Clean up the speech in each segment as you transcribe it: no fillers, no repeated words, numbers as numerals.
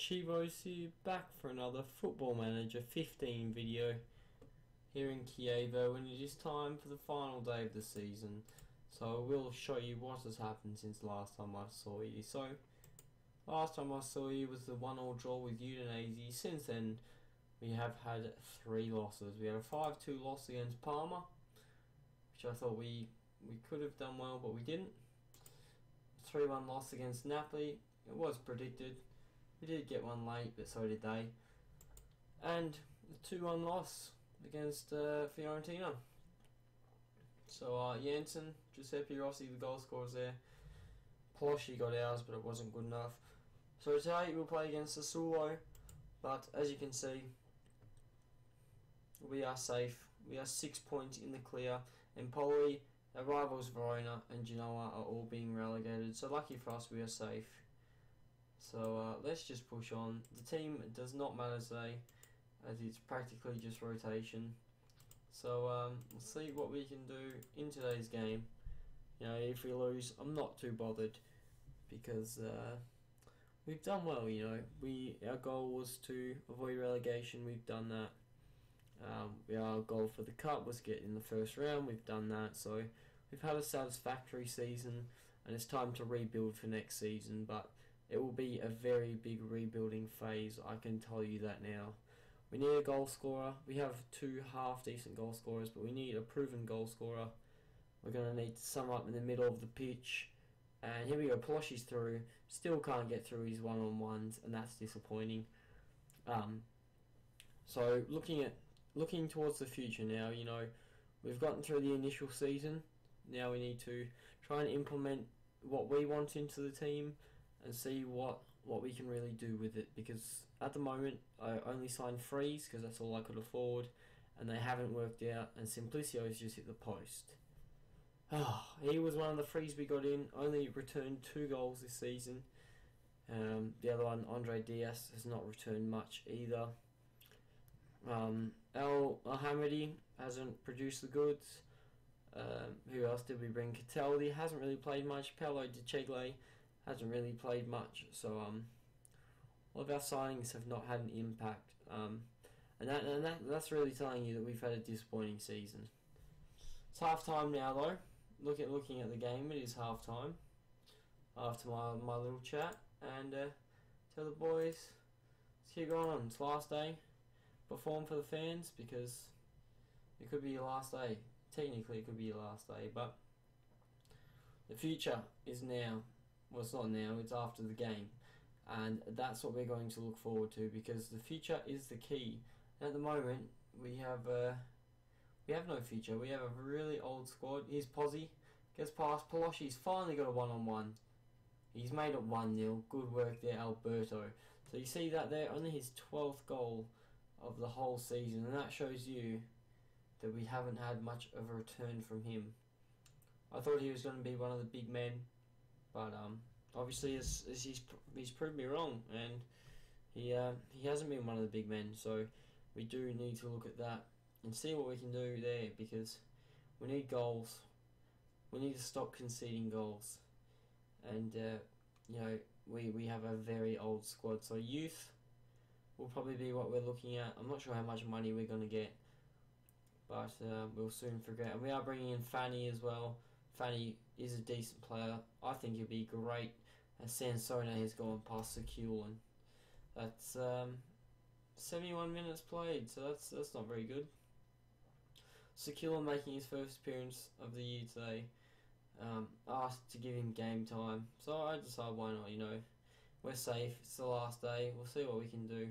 Chivos here, back for another Football Manager 15 video here in Kievo, and it is time for the final day of the season. So I will show you what has happened since last time I saw you. So last time I saw you was the 1-1 draw with Udinese. Since then we have had 3 losses. We had a 5-2 loss against Parma, which I thought we could have done well, but we didn't. 3-1 loss against Napoli. It was predicted. We did get one late, but so did they. And the 2-1 loss against Fiorentina. So Janssen, Giuseppe Rossi, the goal scorers there. Polosci got ours, but it wasn't good enough. So today we'll play against Sassuolo, but as you can see, we are safe. We are 6 points in the clear. Empoli, our rivals Verona and Genoa are all being relegated. So lucky for us, we are safe. So let's just push on. The team does not matter today, as it's practically just rotation. So we'll see what we can do in today's game. You know, if we lose, I'm not too bothered, because we've done well. You know, our goal was to avoid relegation. We've done that. Our goal for the cup was get in the first round. We've done that. So we've had a satisfactory season, and it's time to rebuild for next season. But it will be a very big rebuilding phase, I can tell you that now. We need a goal scorer. We have 2 half-decent goal scorers, but we need a proven goal scorer. We're going to need to sum up in the middle of the pitch. And here we go, Polosci's through. Still can't get through his one-on-ones, and that's disappointing. So looking towards the future now, you know, we've gotten through the initial season. Now we need to try and implement what we want into the team, and see what we can really do with it, because at the moment I only signed frees because that's all I could afford, and they haven't worked out, and Simplicio's just hit the post. He was one of the frees we got in, only returned 2 goals this season. The other one, Andre Diaz, has not returned much either. El Hamidi hasn't produced the goods. Who else did we bring? Catelli hasn't really played much. Paolo Di Cegle hasn't really played much, so all of our signings have not had an impact, and that's really telling you that we've had a disappointing season. It's half time now, though. Looking at the game, it is half time after my little chat, and tell the boys, let's keep going on. It's last day. Perform for the fans, because it could be your last day. Technically, it could be your last day, but the future is now. Well, it's not now, it's after the game, and that's what we're going to look forward to, because the future is the key. And at the moment we have no future. We have a really old squad. Here's Pozzi, gets past Polosci's finally got a one-on-one. He's made it 1-0. Good work there, Alberto. So you see that there, only his 12th goal of the whole season, and that shows you that we haven't had much of a return from him. I thought he was going to be one of the big men, but obviously he's proved me wrong, and he hasn't been one of the big men. So we do need to look at that and see what we can do there, because we need goals. We need to stop conceding goals, and you know, we have a very old squad. So youth will probably be what we're looking at. I'm not sure how much money we're going to get, but we'll soon figure out. And we are bringing in Fanny as well. Fanny is a decent player. I think he'll be great. And Sansone has gone past Sekula. That's 71 minutes played, so that's not very good. Sekula making his first appearance of the year today. Asked to give him game time, so I decided why not. You know, we're safe. It's the last day. We'll see what we can do.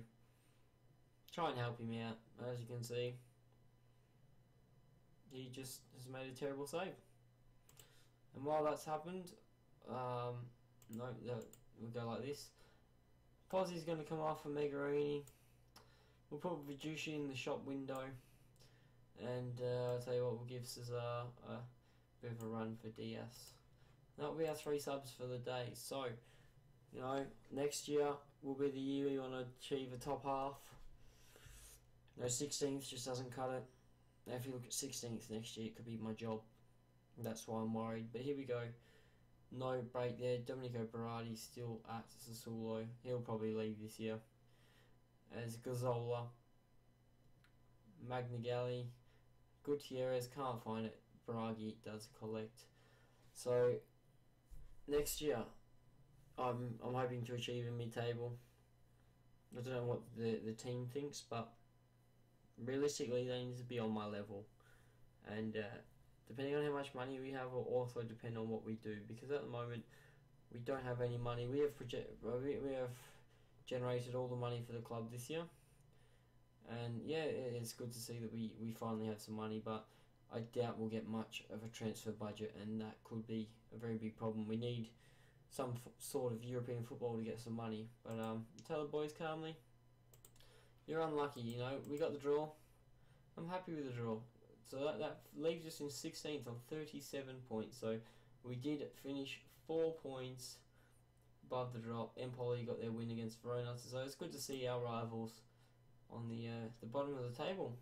Try and help him out. As you can see, he just has made a terrible save. And while that's happened, we'll go like this. Pozzi's going to come off for Megarini. We'll put Viducci in the shop window. And I'll tell you what, we'll give Cesar a bit of a run for Diaz. That'll be our 3 subs for the day. So, you know, next year will be the year we want to achieve a top half. No, 16th just doesn't cut it. Now, if you look at 16th next year, it could be my job. That's why I'm worried. But here we go. no break there. Domenico Berardi still at Sassuolo. He'll probably leave this year. As Gazzola, Magnagalli, Gutierrez can't find it. Bragi does collect. So next year, I'm hoping to achieve a mid-table. I don't know what the team thinks, but realistically, they need to be on my level. And depending on how much money we have, will also depend on what we do. Because at the moment, we don't have any money. We have generated all the money for the club this year, and yeah, it's good to see that we finally have some money. But I doubt we'll get much of a transfer budget, and that could be a very big problem. We need some sort of European football to get some money. But tell the boys calmly, you're unlucky. You know, we got the draw. I'm happy with the draw. So that leaves us in 16th on 37 points. So we did finish 4 points above the drop. Empoli got their win against Verona. So it's good to see our rivals on the bottom of the table.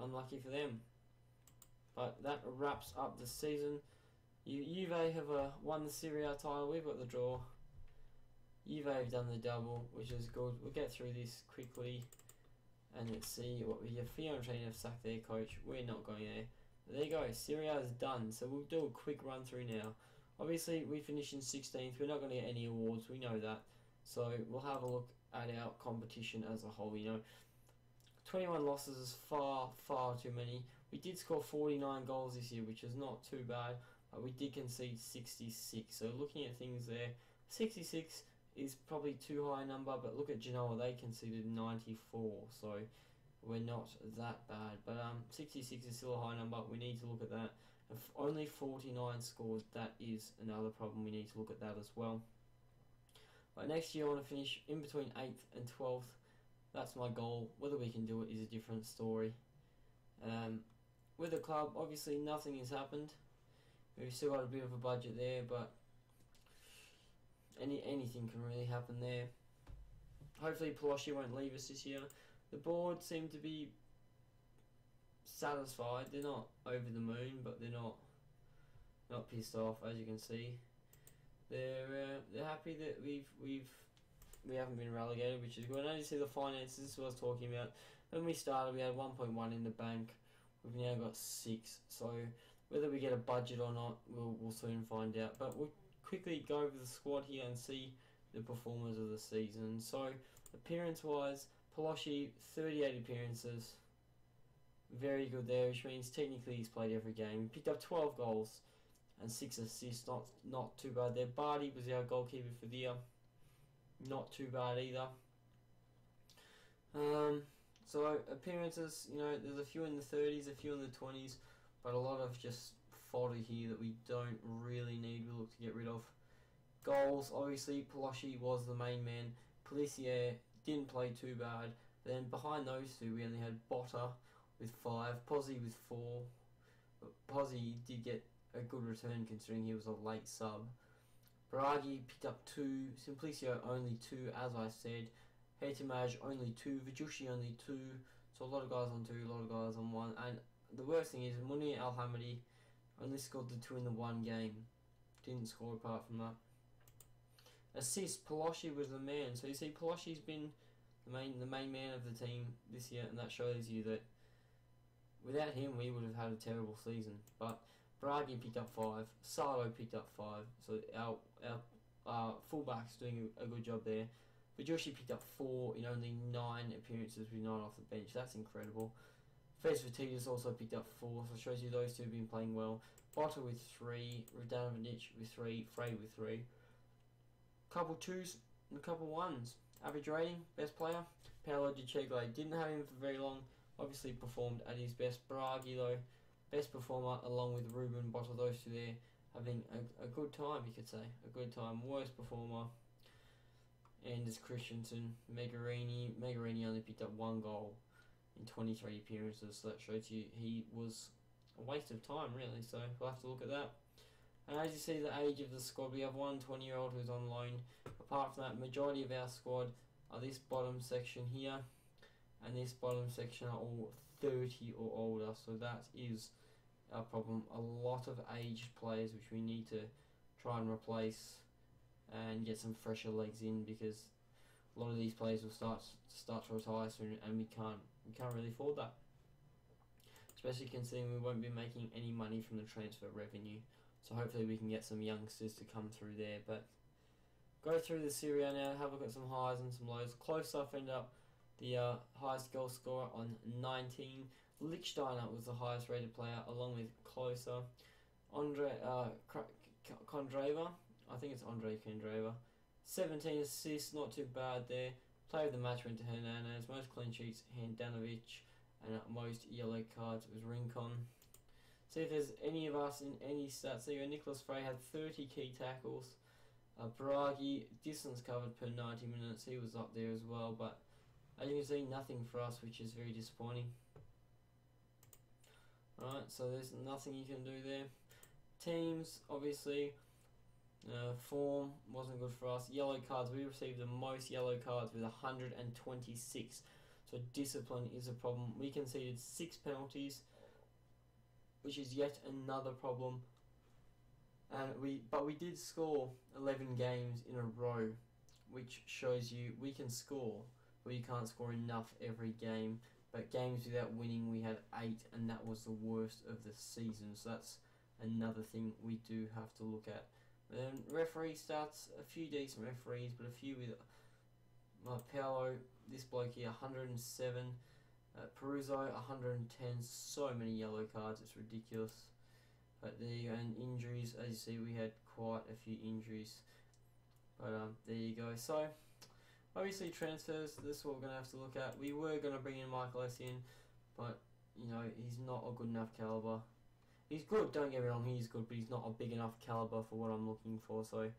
Unlucky for them. But that wraps up the season. Juve have won the Serie A title. We've got the draw. Juve have done the double, which is good. We'll get through this quickly. And let's see what we have. Fiorentina have sacked their coach. We're not going there. But there you go. Serie A is done. So we'll do a quick run through now. Obviously, we finished in 16th. We're not going to get any awards. We know that. So we'll have a look at our competition as a whole. You know, 21 losses is far, far too many. We did score 49 goals this year, which is not too bad. But we did concede 66. So looking at things there, 66 is probably too high a number, but look at Genoa, they conceded 94, so we're not that bad. But 66 is still a high number, we need to look at that. If only 49 scores, that is another problem, we need to look at that as well. But next year I want to finish in between 8th and 12th, that's my goal. Whether we can do it is a different story. With the club, obviously nothing has happened. We've still got a bit of a budget there, but anything can really happen there. Hopefully Paloschi won't leave us this year. The board seem to be satisfied. They're not over the moon, but they're not pissed off, as you can see. They're happy that we haven't been relegated, which is good. And as you see the finances, this is what I was talking about. When we started, we had 1.1 in the bank. We've now got 6. So whether we get a budget or not, we'll soon find out. But we'll quickly go over the squad here and see the performers of the season. So appearance-wise, Paloschi 38 appearances, very good there, which means technically he's played every game. He picked up 12 goals and 6 assists, not too bad there. Bardi was our goalkeeper for the year, not too bad either. So appearances, you know, there's a few in the 30s, a few in the 20s, but a lot of just fodder here that we don't really need. We look to get rid of. Goals, obviously Paloschi was the main man. Pellissier didn't play too bad. Then behind those two we only had Botta with 5, Pozzi with 4. But Pozzi did get a good return considering he was a late sub. Bragi picked up 2, Simplicio only 2, as I said. Hetimaj only 2, Vijushi only 2. So a lot of guys on 2, a lot of guys on 1. And the worst thing is Munir Al-Hamadi only scored the 2 in the 1 game. Didn't score apart from that. Assist, Paloschi was the man. So you see, Paloschi's been the main man of the team this year, and that shows you that without him we would have had a terrible season. But Bragi picked up 5, Sardo picked up 5. So our fullback's doing a good job there. Vijushi picked up 4 in only 9 appearances with 9 off the bench. That's incredible. Fez Vitidas also picked up 4, so it shows you those two have been playing well. Botta with 3, Radanovic with 3, Frey with 3. Couple 2s and a couple 1s. Average rating, best player, Paolo Di Cegle. Didn't have him for very long, obviously performed at his best. Bragi though, best performer along with Ruben Botta, those two there having a good time, you could say. A good time. Worst performer, Anders Christensen. Megarini only picked up 1 goal in 23 appearances, so that shows you he was a waste of time really, so we'll have to look at that. And as you see the age of the squad, we have one 20-year-old who's on loan. Apart from that, majority of our squad are this bottom section here, and this bottom section are all 30 or older, so that is our problem. A lot of aged players which we need to try and replace and get some fresher legs in, because a lot of these players will start to retire soon, and we can't really afford that. Especially considering we won't be making any money from the transfer revenue. So hopefully we can get some youngsters to come through there. But go through the Serie A now, have a look at some highs and some lows. Klose ended up the highest goal scorer on 19. Lichtsteiner was the highest rated player along with Klose. Kondreva, I think it's Andre Kondreva. 17 assists, not too bad there. Player of the match went to Hernandez. Most clean sheets, Handanovic. And most yellow cards was Rincon. See if there's any of us in any stats. So Nicholas Frey had 30 key tackles. Bragi, distance covered per 90 minutes. He was up there as well. But as you can see, nothing for us, which is very disappointing. Alright, so there's nothing you can do there. Teams, obviously, form wasn't good for us. Yellow cards, we received the most yellow cards with 126. So discipline is a problem. We conceded 6 penalties, which is yet another problem. And we did score 11 games in a row, which shows you we can score, but you can't score enough every game. But games without winning, we had 8, and that was the worst of the season. So that's another thing we do have to look at. Then referee stats, a few decent referees, but a few with Paolo, this bloke here, 107. Peruzzo, 110. So many yellow cards, it's ridiculous. But there you go, and injuries, as you see, we had quite a few injuries. But there you go. So, obviously transfers, this is what we're going to have to look at. We were going to bring in Michael Essien, but, you know, he's not a good enough calibre. He's good, don't get me wrong, he's good, but he's not a big enough calibre for what I'm looking for. So,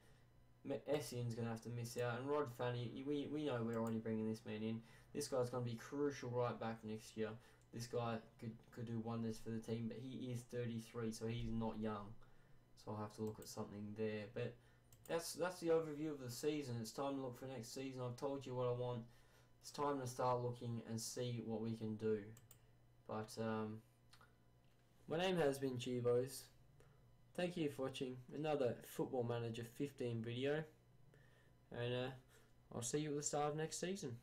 Essien's going to have to miss out. And Rod Fanny, we know we're already bringing this man in. This guy's going to be crucial right back next year. This guy could do wonders for the team, but he is 33, so he's not young. So I'll have to look at something there. But that's the overview of the season. It's time to look for next season. I've told you what I want. It's time to start looking and see what we can do. But my name has been Chivos. Thank you for watching another Football Manager 15 video. And I'll see you at the start of next season.